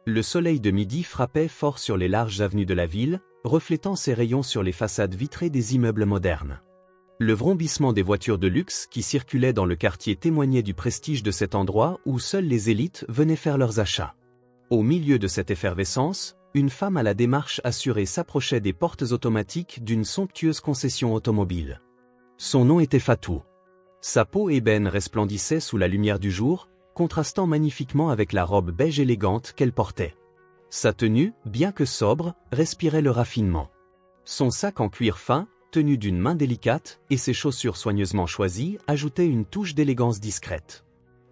Le soleil de midi frappait fort sur les larges avenues de la ville, reflétant ses rayons sur les façades vitrées des immeubles modernes. Le vrombissement des voitures de luxe qui circulaient dans le quartier témoignait du prestige de cet endroit où seules les élites venaient faire leurs achats. Au milieu de cette effervescence, une femme à la démarche assurée s'approchait des portes automatiques d'une somptueuse concession automobile. Son nom était Fatou. Sa peau ébène resplendissait sous la lumière du jour, contrastant magnifiquement avec la robe beige élégante qu'elle portait. Sa tenue, bien que sobre, respirait le raffinement. Son sac en cuir fin, tenu d'une main délicate, et ses chaussures soigneusement choisies ajoutaient une touche d'élégance discrète.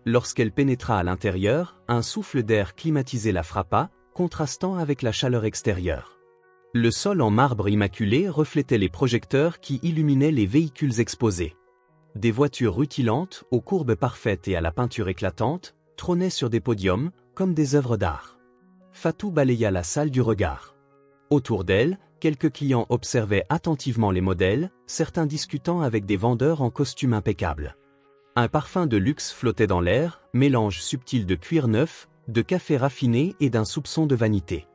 Lorsqu'elle pénétra à l'intérieur, un souffle d'air climatisé la frappa, contrastant avec la chaleur extérieure. Le sol en marbre immaculé reflétait les projecteurs qui illuminaient les véhicules exposés. Des voitures rutilantes, aux courbes parfaites et à la peinture éclatante, trônaient sur des podiums, comme des œuvres d'art. Fatou balaya la salle du regard. Autour d'elle, quelques clients observaient attentivement les modèles, certains discutant avec des vendeurs en costume impeccable. Un parfum de luxe flottait dans l'air, mélange subtil de cuir neuf, de café raffiné et d'un soupçon de vanité.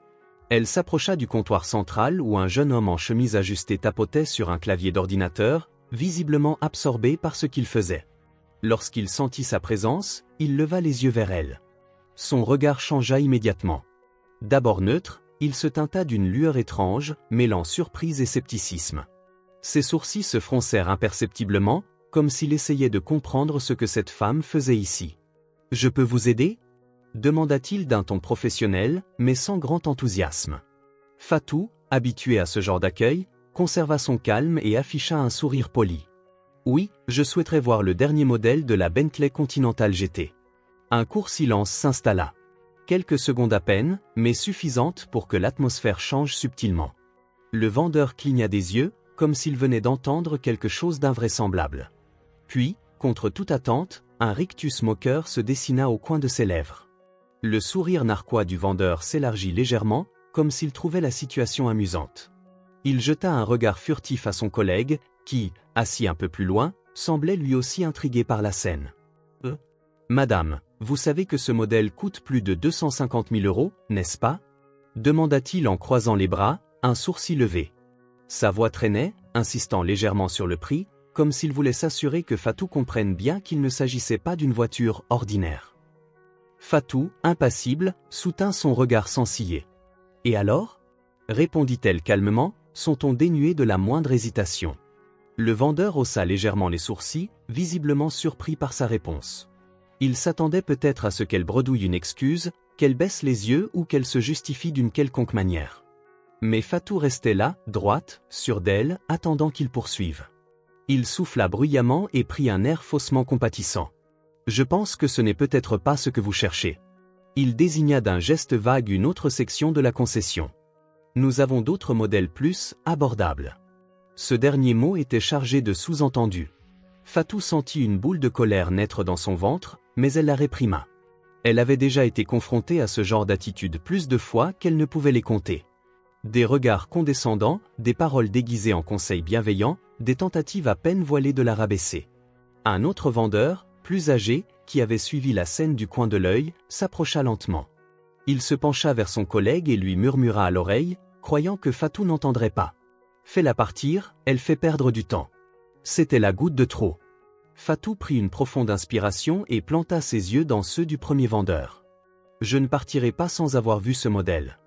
Elle s'approcha du comptoir central où un jeune homme en chemise ajustée tapotait sur un clavier d'ordinateur, visiblement absorbé par ce qu'il faisait. Lorsqu'il sentit sa présence, il leva les yeux vers elle. Son regard changea immédiatement. D'abord neutre, il se teinta d'une lueur étrange, mêlant surprise et scepticisme. Ses sourcils se froncèrent imperceptiblement, comme s'il essayait de comprendre ce que cette femme faisait ici. « Je peux vous aider ?» demanda-t-il d'un ton professionnel, mais sans grand enthousiasme. Fatou, habitué à ce genre d'accueil, conserva son calme et afficha un sourire poli. « Oui, je souhaiterais voir le dernier modèle de la Bentley Continental GT. » Un court silence s'installa. Quelques secondes à peine, mais suffisantes pour que l'atmosphère change subtilement. Le vendeur cligna des yeux, comme s'il venait d'entendre quelque chose d'invraisemblable. Puis, contre toute attente, un rictus moqueur se dessina au coin de ses lèvres. Le sourire narquois du vendeur s'élargit légèrement, comme s'il trouvait la situation amusante. Il jeta un regard furtif à son collègue, qui, assis un peu plus loin, semblait lui aussi intrigué par la scène. « Madame, vous savez que ce modèle coûte plus de 250 000 €, n'est-ce pas ?» demanda-t-il en croisant les bras, un sourcil levé. Sa voix traînait, insistant légèrement sur le prix, comme s'il voulait s'assurer que Fatou comprenne bien qu'il ne s'agissait pas d'une voiture ordinaire. Fatou, impassible, soutint son regard sans ciller. « Et alors ?» répondit-elle calmement, son ton dénué de la moindre hésitation. Le vendeur haussa légèrement les sourcils, visiblement surpris par sa réponse. Il s'attendait peut-être à ce qu'elle bredouille une excuse, qu'elle baisse les yeux ou qu'elle se justifie d'une quelconque manière. Mais Fatou restait là, droite, sûre d'elle, attendant qu'il poursuive. Il souffla bruyamment et prit un air faussement compatissant. « Je pense que ce n'est peut-être pas ce que vous cherchez. » Il désigna d'un geste vague une autre section de la concession. « Nous avons d'autres modèles plus abordables. » Ce dernier mot était chargé de sous-entendus. Fatou sentit une boule de colère naître dans son ventre, mais elle la réprima. Elle avait déjà été confrontée à ce genre d'attitude plus de fois qu'elle ne pouvait les compter. Des regards condescendants, des paroles déguisées en conseils bienveillants, des tentatives à peine voilées de la rabaisser. Un autre vendeur, plus âgé, qui avait suivi la scène du coin de l'œil, s'approcha lentement. Il se pencha vers son collègue et lui murmura à l'oreille, croyant que Fatou n'entendrait pas. « Fais-la partir, elle fait perdre du temps. » C'était la goutte de trop. Fatou prit une profonde inspiration et planta ses yeux dans ceux du premier vendeur. « Je ne partirai pas sans avoir vu ce modèle. »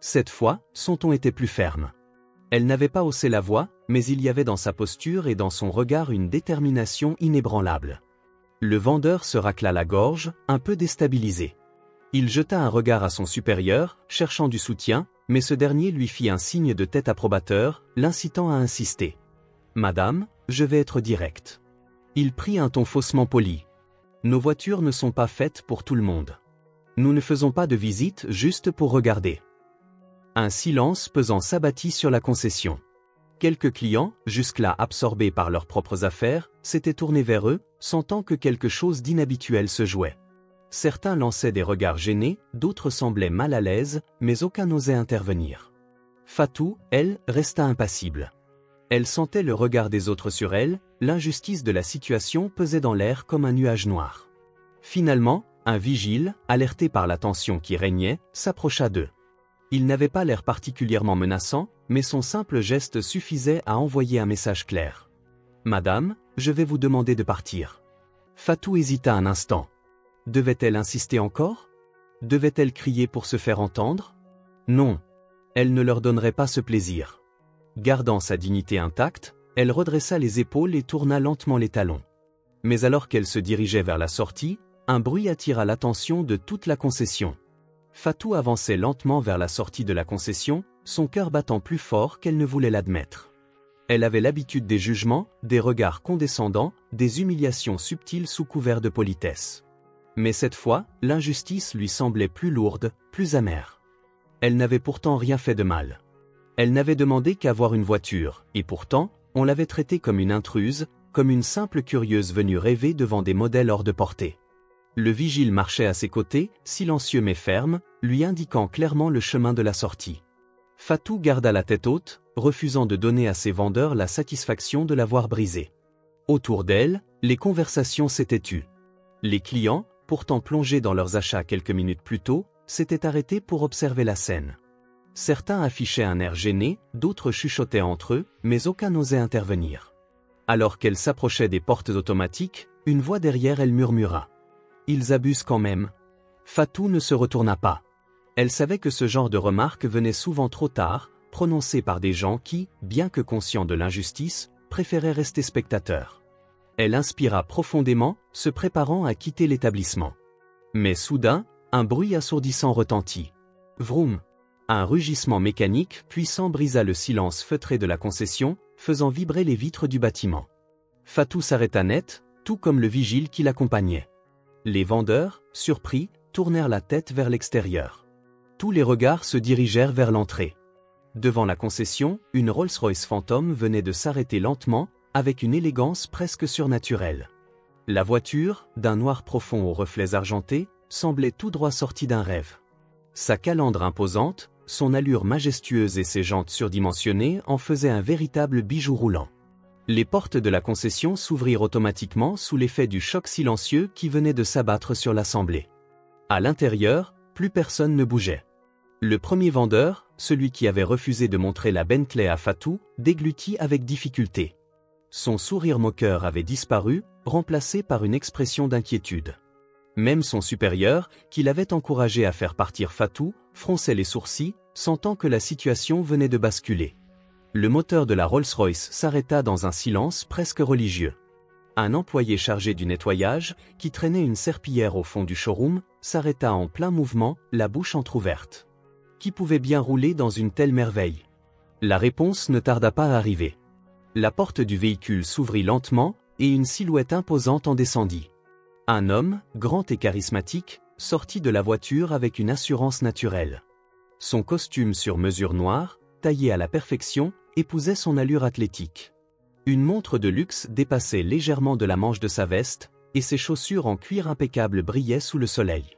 Cette fois, son ton était plus ferme. Elle n'avait pas haussé la voix, mais il y avait dans sa posture et dans son regard une détermination inébranlable. Le vendeur se racla la gorge, un peu déstabilisé. Il jeta un regard à son supérieur, cherchant du soutien, mais ce dernier lui fit un signe de tête approbateur, l'incitant à insister. « Madame, je vais être direct. » Il prit un ton faussement poli. « Nos voitures ne sont pas faites pour tout le monde. Nous ne faisons pas de visite juste pour regarder. » Un silence pesant s'abattit sur la concession. Quelques clients, jusque-là absorbés par leurs propres affaires, s'étaient tournés vers eux, sentant que quelque chose d'inhabituel se jouait. Certains lançaient des regards gênés, d'autres semblaient mal à l'aise, mais aucun n'osait intervenir. Fatou, elle, resta impassible. Elle sentait le regard des autres sur elle, l'injustice de la situation pesait dans l'air comme un nuage noir. Finalement, Un vigile, alerté par la tension qui régnait, s'approcha d'eux. Il n'avait pas l'air particulièrement menaçant, mais son simple geste suffisait à envoyer un message clair. « Madame, je vais vous demander de partir. » Fatou hésita un instant. Devait-elle insister encore? Devait-elle crier pour se faire entendre? Non. Elle ne leur donnerait pas ce plaisir. Gardant sa dignité intacte, elle redressa les épaules et tourna lentement les talons. Mais alors qu'elle se dirigeait vers la sortie, un bruit attira l'attention de toute la concession. Fatou avançait lentement vers la sortie de la concession, son cœur battant plus fort qu'elle ne voulait l'admettre. Elle avait l'habitude des jugements, des regards condescendants, des humiliations subtiles sous couvert de politesse. Mais cette fois, l'injustice lui semblait plus lourde, plus amère. Elle n'avait pourtant rien fait de mal. Elle n'avait demandé qu'à voir une voiture, et pourtant, on l'avait traitée comme une intruse, comme une simple curieuse venue rêver devant des modèles hors de portée. Le vigile marchait à ses côtés, silencieux mais ferme, lui indiquant clairement le chemin de la sortie. Fatou garda la tête haute, refusant de donner à ses vendeurs la satisfaction de l'avoir brisée. Autour d'elle, les conversations s'étaient tues. Les clients, pourtant plongés dans leurs achats quelques minutes plus tôt, s'étaient arrêtés pour observer la scène. Certains affichaient un air gêné, d'autres chuchotaient entre eux, mais aucun n'osait intervenir. Alors qu'elle s'approchait des portes automatiques, une voix derrière elle murmura. « Ils abusent quand même. » Fatou ne se retourna pas. Elle savait que ce genre de remarques venait souvent trop tard, prononcées par des gens qui, bien que conscients de l'injustice, préféraient rester spectateurs. Elle inspira profondément, se préparant à quitter l'établissement. Mais soudain, un bruit assourdissant retentit. Vroom! Un rugissement mécanique puissant brisa le silence feutré de la concession, faisant vibrer les vitres du bâtiment. Fatou s'arrêta net, tout comme le vigile qui l'accompagnait. Les vendeurs, surpris, tournèrent la tête vers l'extérieur. Tous les regards se dirigèrent vers l'entrée. Devant la concession, une Rolls-Royce Phantom venait de s'arrêter lentement, avec une élégance presque surnaturelle. La voiture, d'un noir profond aux reflets argentés, semblait tout droit sortie d'un rêve. Sa calandre imposante, son allure majestueuse et ses jantes surdimensionnées en faisaient un véritable bijou roulant. Les portes de la concession s'ouvrirent automatiquement sous l'effet du choc silencieux qui venait de s'abattre sur l'assemblée. À l'intérieur, plus personne ne bougeait. Le premier vendeur, celui qui avait refusé de montrer la Bentley à Fatou, déglutit avec difficulté. Son sourire moqueur avait disparu, remplacé par une expression d'inquiétude. Même son supérieur, qui l'avait encouragé à faire partir Fatou, fronçait les sourcils, sentant que la situation venait de basculer. Le moteur de la Rolls-Royce s'arrêta dans un silence presque religieux. Un employé chargé du nettoyage, qui traînait une serpillière au fond du showroom, s'arrêta en plein mouvement, la bouche entr'ouverte. Qui pouvait bien rouler dans une telle merveille? La réponse ne tarda pas à arriver. La porte du véhicule s'ouvrit lentement, et une silhouette imposante en descendit. Un homme, grand et charismatique, sortit de la voiture avec une assurance naturelle. Son costume sur mesure noire, taillé à la perfection, épousait son allure athlétique. Une montre de luxe dépassait légèrement de la manche de sa veste, et ses chaussures en cuir impeccable brillaient sous le soleil.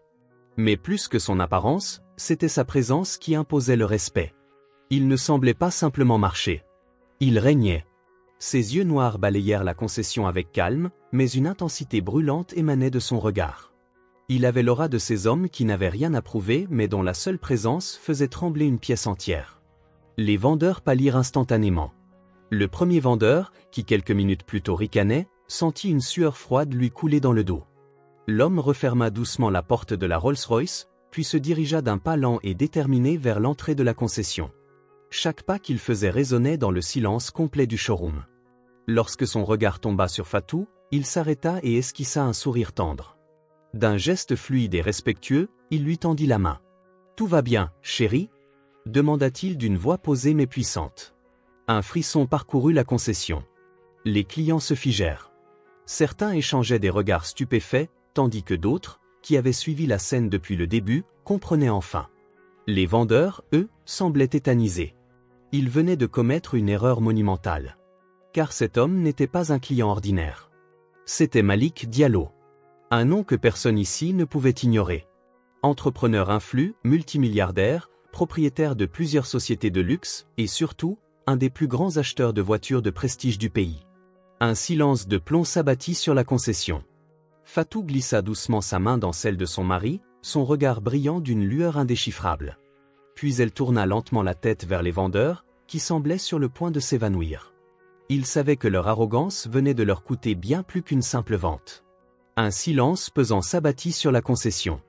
Mais plus que son apparence, c'était sa présence qui imposait le respect. Il ne semblait pas simplement marcher. Il régnait. Ses yeux noirs balayèrent la concession avec calme, mais une intensité brûlante émanait de son regard. Il avait l'aura de ces hommes qui n'avaient rien à prouver mais dont la seule présence faisait trembler une pièce entière. Les vendeurs pâlirent instantanément. Le premier vendeur, qui quelques minutes plus tôt ricanait, sentit une sueur froide lui couler dans le dos. L'homme referma doucement la porte de la Rolls-Royce, puis se dirigea d'un pas lent et déterminé vers l'entrée de la concession. Chaque pas qu'il faisait résonnait dans le silence complet du showroom. Lorsque son regard tomba sur Fatou, il s'arrêta et esquissa un sourire tendre. D'un geste fluide et respectueux, il lui tendit la main. « Tout va bien, chérie ?» demanda-t-il d'une voix posée mais puissante. Un frisson parcourut la concession. Les clients se figèrent. Certains échangeaient des regards stupéfaits, tandis que d'autres, qui avaient suivi la scène depuis le début, comprenaient enfin. Les vendeurs, eux, semblaient tétanisés. Ils venaient de commettre une erreur monumentale. Car cet homme n'était pas un client ordinaire. C'était Malik Diallo. Un nom que personne ici ne pouvait ignorer. Entrepreneur influent, multimilliardaire, propriétaire de plusieurs sociétés de luxe, et surtout, un des plus grands acheteurs de voitures de prestige du pays. Un silence de plomb s'abattit sur la concession. Fatou glissa doucement sa main dans celle de son mari, son regard brillant d'une lueur indéchiffrable. Puis elle tourna lentement la tête vers les vendeurs, qui semblaient sur le point de s'évanouir. Ils savaient que leur arrogance venait de leur coûter bien plus qu'une simple vente. Un silence pesant s'abattit sur la concession.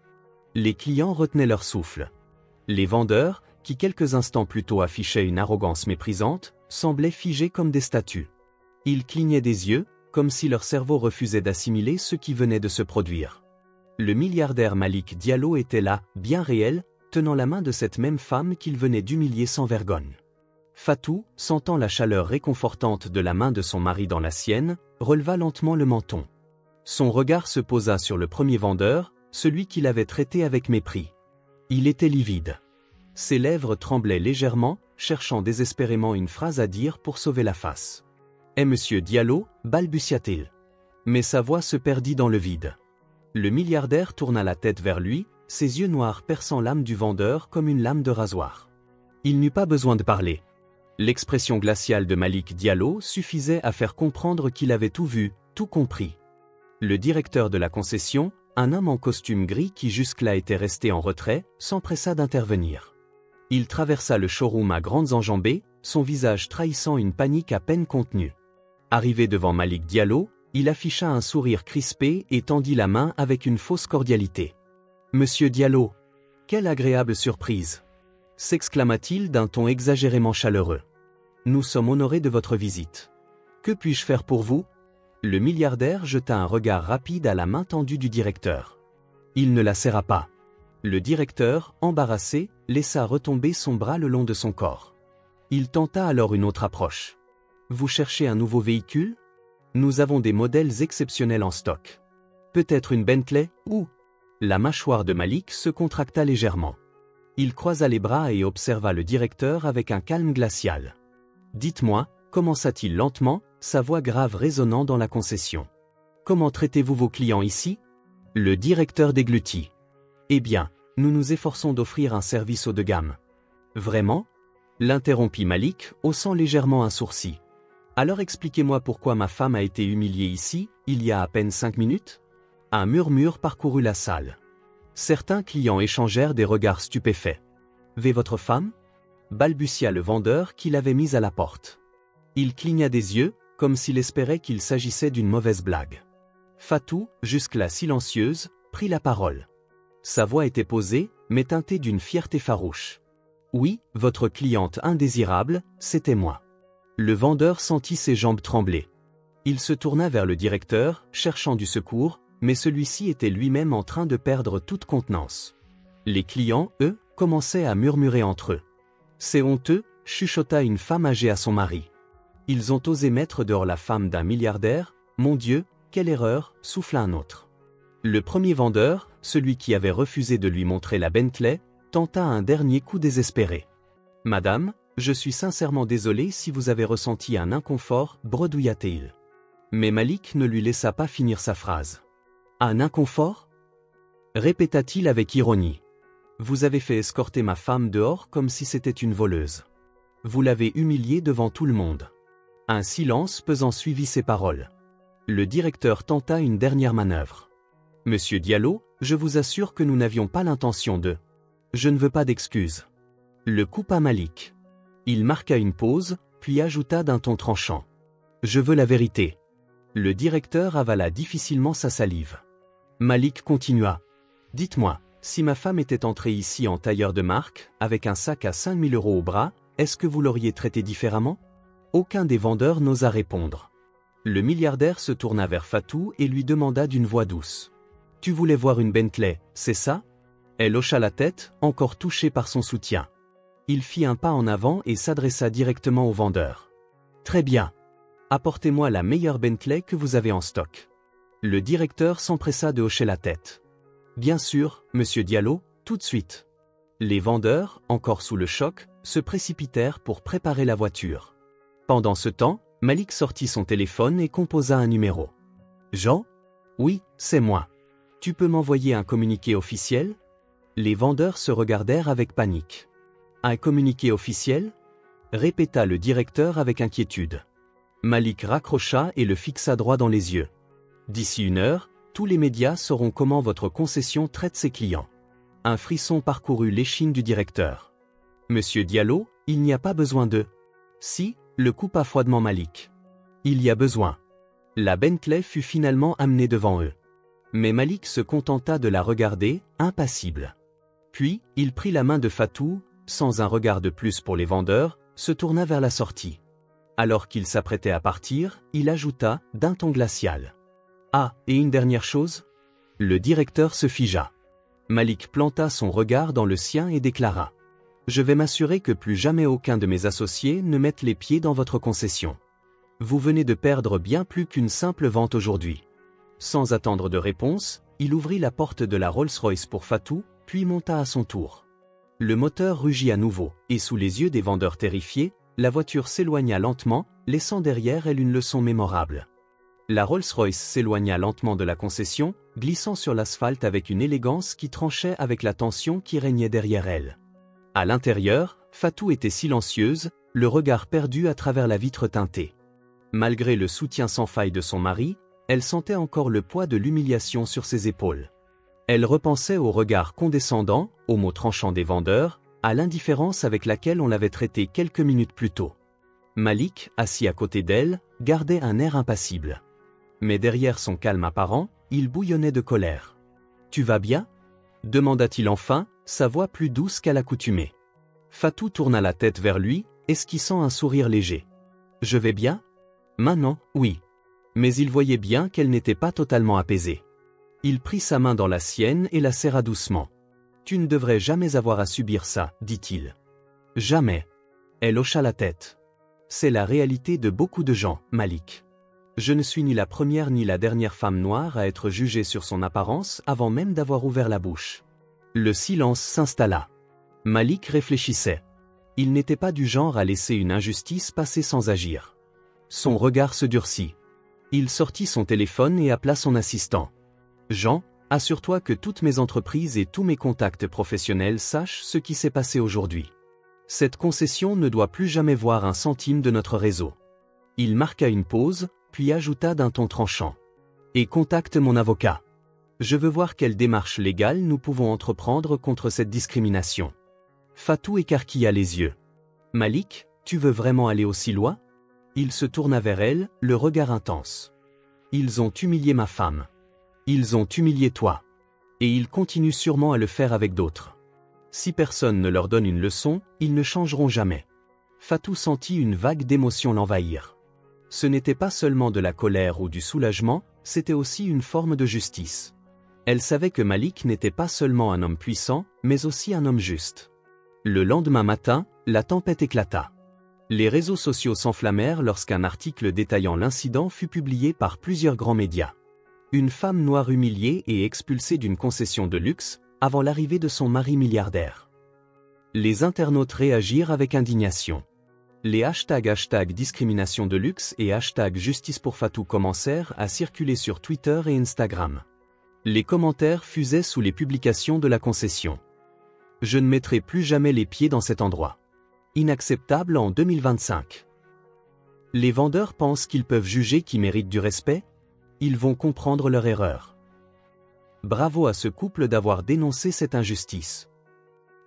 Les clients retenaient leur souffle. Les vendeurs, qui quelques instants plus tôt affichaient une arrogance méprisante, semblaient figés comme des statues. Ils clignaient des yeux, comme si leur cerveau refusait d'assimiler ce qui venait de se produire. Le milliardaire Malik Diallo était là, bien réel, tenant la main de cette même femme qu'il venait d'humilier sans vergogne. Fatou, sentant la chaleur réconfortante de la main de son mari dans la sienne, releva lentement le menton. Son regard se posa sur le premier vendeur, celui qu'il avait traité avec mépris. Il était livide. Ses lèvres tremblaient légèrement, cherchant désespérément une phrase à dire pour sauver la face. « Eh monsieur Diallo » balbutia-t-il. Mais sa voix se perdit dans le vide. Le milliardaire tourna la tête vers lui, ses yeux noirs perçant l'âme du vendeur comme une lame de rasoir. Il n'eut pas besoin de parler. L'expression glaciale de Malik Diallo suffisait à faire comprendre qu'il avait tout vu, tout compris. Le directeur de la concession, un homme en costume gris qui jusque-là était resté en retrait, s'empressa d'intervenir. Il traversa le showroom à grandes enjambées, son visage trahissant une panique à peine contenue. Arrivé devant Malik Diallo, il afficha un sourire crispé et tendit la main avec une fausse cordialité. « Monsieur Diallo, quelle agréable surprise !» s'exclama-t-il d'un ton exagérément chaleureux. « Nous sommes honorés de votre visite. Que puis-je faire pour vous ?» Le milliardaire jeta un regard rapide à la main tendue du directeur. Il ne la serra pas. Le directeur, embarrassé, laissa retomber son bras le long de son corps. Il tenta alors une autre approche. « Vous cherchez un nouveau véhicule ? Nous avons des modèles exceptionnels en stock. Peut-être une Bentley, ou ?» La mâchoire de Malik se contracta légèrement. Il croisa les bras et observa le directeur avec un calme glacial. « Dites-moi, » commença-t-il lentement, sa voix grave résonnant dans la concession. « Comment traitez-vous vos clients ici ?» Le directeur déglutit. « Eh bien, nous nous efforçons d'offrir un service haut de gamme. »« Vraiment ?» l'interrompit Malik, haussant légèrement un sourcil. « Alors expliquez-moi pourquoi ma femme a été humiliée ici, il y a à peine 5 minutes ?» Un murmure parcourut la salle. Certains clients échangèrent des regards stupéfaits. « Vé votre femme ?» balbutia le vendeur qui l'avait mise à la porte. Il cligna des yeux, comme s'il espérait qu'il s'agissait d'une mauvaise blague. Fatou, jusque-là silencieuse, prit la parole. Sa voix était posée, mais teintée d'une fierté farouche. « Oui, votre cliente indésirable, c'était moi. » Le vendeur sentit ses jambes trembler. Il se tourna vers le directeur, cherchant du secours, mais celui-ci était lui-même en train de perdre toute contenance. Les clients, eux, commençaient à murmurer entre eux. « C'est honteux », chuchota une femme âgée à son mari. « Ils ont osé mettre dehors la femme d'un milliardaire, mon Dieu, quelle erreur », souffla un autre. Le premier vendeur, celui qui avait refusé de lui montrer la Bentley, tenta un dernier coup désespéré. « Madame, je suis sincèrement désolé si vous avez ressenti un inconfort, bredouilla-t-il. Mais Malik ne lui laissa pas finir sa phrase. « Un inconfort » répéta-t-il avec ironie. « Vous avez fait escorter ma femme dehors comme si c'était une voleuse. Vous l'avez humiliée devant tout le monde. » Un silence pesant suivit ces paroles. Le directeur tenta une dernière manœuvre. « Monsieur Diallo, je vous assure que nous n'avions pas l'intention de... Je ne veux pas d'excuses. » Le coupa Malik. Il marqua une pause, puis ajouta d'un ton tranchant. « Je veux la vérité. » Le directeur avala difficilement sa salive. Malik continua. « Dites-moi, si ma femme était entrée ici en tailleur de marque, avec un sac à 5 000 € au bras, est-ce que vous l'auriez traité différemment ?» Aucun des vendeurs n'osa répondre. Le milliardaire se tourna vers Fatou et lui demanda d'une voix douce. « Tu voulais voir une Bentley, c'est ça ?» Elle hocha la tête, encore touchée par son soutien. Il fit un pas en avant et s'adressa directement au vendeur. « Très bien. Apportez-moi la meilleure Bentley que vous avez en stock. » Le directeur s'empressa de hocher la tête. « Bien sûr, monsieur Diallo, tout de suite. » Les vendeurs, encore sous le choc, se précipitèrent pour préparer la voiture. Pendant ce temps, Malik sortit son téléphone et composa un numéro. « Jean ? Oui, c'est moi. Tu peux m'envoyer un communiqué officiel ?» Les vendeurs se regardèrent avec panique. « Un communiqué officiel ?» répéta le directeur avec inquiétude. Malik raccrocha et le fixa droit dans les yeux. « D'ici 1 heure, Tous les médias sauront comment votre concession traite ses clients. Un frisson parcourut l'échine du directeur. Monsieur Diallo, il n'y a pas besoin de... Si, le coupa froidement Malik. Il y a besoin. La Bentley fut finalement amenée devant eux. Mais Malik se contenta de la regarder, impassible. Puis, il prit la main de Fatou, sans un regard de plus pour les vendeurs, se tourna vers la sortie. Alors qu'il s'apprêtait à partir, il ajouta, d'un ton glacial. Ah, et une dernière chose ? Le directeur se figea. Malik planta son regard dans le sien et déclara. Je vais m'assurer que plus jamais aucun de mes associés ne mette les pieds dans votre concession. Vous venez de perdre bien plus qu'une simple vente aujourd'hui. Sans attendre de réponse, il ouvrit la porte de la Rolls-Royce pour Fatou, puis monta à son tour. Le moteur rugit à nouveau, et sous les yeux des vendeurs terrifiés, la voiture s'éloigna lentement, laissant derrière elle une leçon mémorable. La Rolls-Royce s'éloigna lentement de la concession, glissant sur l'asphalte avec une élégance qui tranchait avec la tension qui régnait derrière elle. À l'intérieur, Fatou était silencieuse, le regard perdu à travers la vitre teintée. Malgré le soutien sans faille de son mari, elle sentait encore le poids de l'humiliation sur ses épaules. Elle repensait au regard condescendant, aux mots tranchants des vendeurs, à l'indifférence avec laquelle on l'avait traitée quelques minutes plus tôt. Malik, assis à côté d'elle, gardait un air impassible. Mais derrière son calme apparent, il bouillonnait de colère. « Tu vas bien ?» demanda-t-il enfin, sa voix plus douce qu'à l'accoutumée. Fatou tourna la tête vers lui, esquissant un sourire léger. « Je vais bien ? Maintenant, oui. » Mais il voyait bien qu'elle n'était pas totalement apaisée. Il prit sa main dans la sienne et la serra doucement. « Tu ne devrais jamais avoir à subir ça, dit-il. »« Jamais. » Elle hocha la tête. « C'est la réalité de beaucoup de gens, Malik. Je ne suis ni la première ni la dernière femme noire à être jugée sur son apparence avant même d'avoir ouvert la bouche. » Le silence s'installa. Malik réfléchissait. Il n'était pas du genre à laisser une injustice passer sans agir. Son regard se durcit. Il sortit son téléphone et appela son assistant. « Jean, assure-toi que toutes mes entreprises et tous mes contacts professionnels sachent ce qui s'est passé aujourd'hui. Cette concession ne doit plus jamais voir un centime de notre réseau. » Il marqua une pause, puis ajouta d'un ton tranchant. « Et contacte mon avocat. Je veux voir quelle démarche légale nous pouvons entreprendre contre cette discrimination. » Fatou écarquilla les yeux. « Malik, tu veux vraiment aller aussi loin ?» Il se tourna vers elle, le regard intense. « Ils ont humilié ma femme. Ils ont humilié toi. Et ils continuent sûrement à le faire avec d'autres. Si personne ne leur donne une leçon, ils ne changeront jamais. » Fatou sentit une vague d'émotion l'envahir. Ce n'était pas seulement de la colère ou du soulagement, c'était aussi une forme de justice. Elle savait que Malik n'était pas seulement un homme puissant, mais aussi un homme juste. Le lendemain matin, la tempête éclata. Les réseaux sociaux s'enflammèrent lorsqu'un article détaillant l'incident fut publié par plusieurs grands médias. Une femme noire humiliée et expulsée d'une concession de luxe, avant l'arrivée de son mari milliardaire. Les internautes réagirent avec indignation. Les hashtags discrimination de luxe et #justice pour Fatou commencèrent à circuler sur Twitter et Instagram. Les commentaires fusaient sous les publications de la concession. « Je ne mettrai plus jamais les pieds dans cet endroit. Inacceptable en 2025. Les vendeurs pensent qu'ils peuvent juger qui mérite du respect ? Ils vont comprendre leur erreur. Bravo à ce couple d'avoir dénoncé cette injustice. »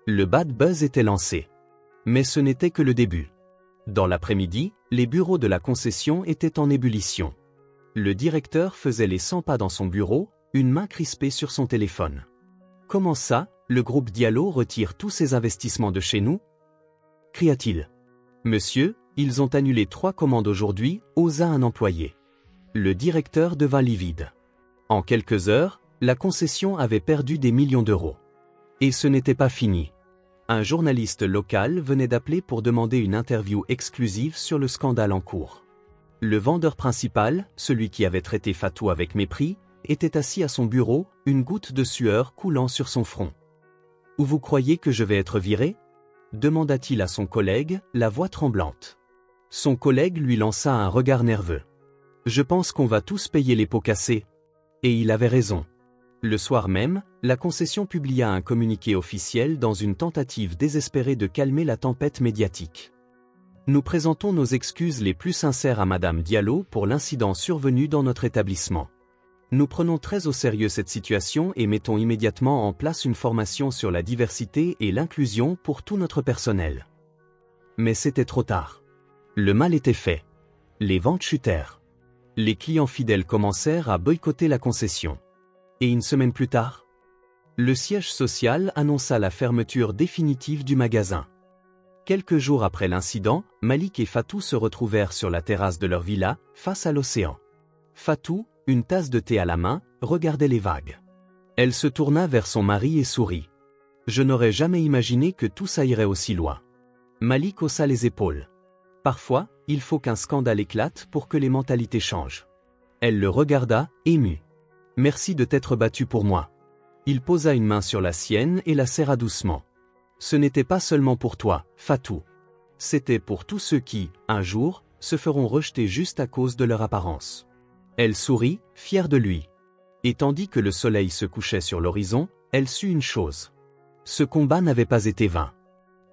Le bad buzz était lancé. Mais ce n'était que le début. Dans l'après-midi, les bureaux de la concession étaient en ébullition. Le directeur faisait les 100 pas dans son bureau, une main crispée sur son téléphone. « Comment ça, le groupe Diallo retire tous ses investissements de chez nous ?» cria-t-il. « Monsieur, ils ont annulé 3 commandes aujourd'hui » osa un employé. Le directeur devint livide. En quelques heures, la concession avait perdu des millions d'euros. Et ce n'était pas fini. Un journaliste local venait d'appeler pour demander une interview exclusive sur le scandale en cours. Le vendeur principal, celui qui avait traité Fatou avec mépris, était assis à son bureau, une goutte de sueur coulant sur son front. « Où vous croyez que je vais être viré ?» demanda-t-il à son collègue, la voix tremblante. Son collègue lui lança un regard nerveux. « Je pense qu'on va tous payer les pots cassés. » Et il avait raison. Le soir même, la concession publia un communiqué officiel dans une tentative désespérée de calmer la tempête médiatique. « Nous présentons nos excuses les plus sincères à Madame Diallo pour l'incident survenu dans notre établissement. Nous prenons très au sérieux cette situation et mettons immédiatement en place une formation sur la diversité et l'inclusion pour tout notre personnel. Mais c'était trop tard. Le mal était fait. Les ventes chutèrent. Les clients fidèles commencèrent à boycotter la concession. Et une semaine plus tard, le siège social annonça la fermeture définitive du magasin. Quelques jours après l'incident, Malik et Fatou se retrouvèrent sur la terrasse de leur villa, face à l'océan. Fatou, une tasse de thé à la main, regardait les vagues. Elle se tourna vers son mari et sourit. « Je n'aurais jamais imaginé que tout ça irait aussi loin. » Malik haussa les épaules. « Parfois, il faut qu'un scandale éclate pour que les mentalités changent. » Elle le regarda, émue. « Merci de t'être battu pour moi. » Il posa une main sur la sienne et la serra doucement. « Ce n'était pas seulement pour toi, Fatou. C'était pour tous ceux qui, un jour, se feront rejeter juste à cause de leur apparence. » Elle sourit, fière de lui. Et tandis que le soleil se couchait sur l'horizon, elle sut une chose. Ce combat n'avait pas été vain.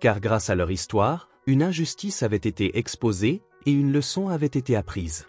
Car grâce à leur histoire, une injustice avait été exposée et une leçon avait été apprise.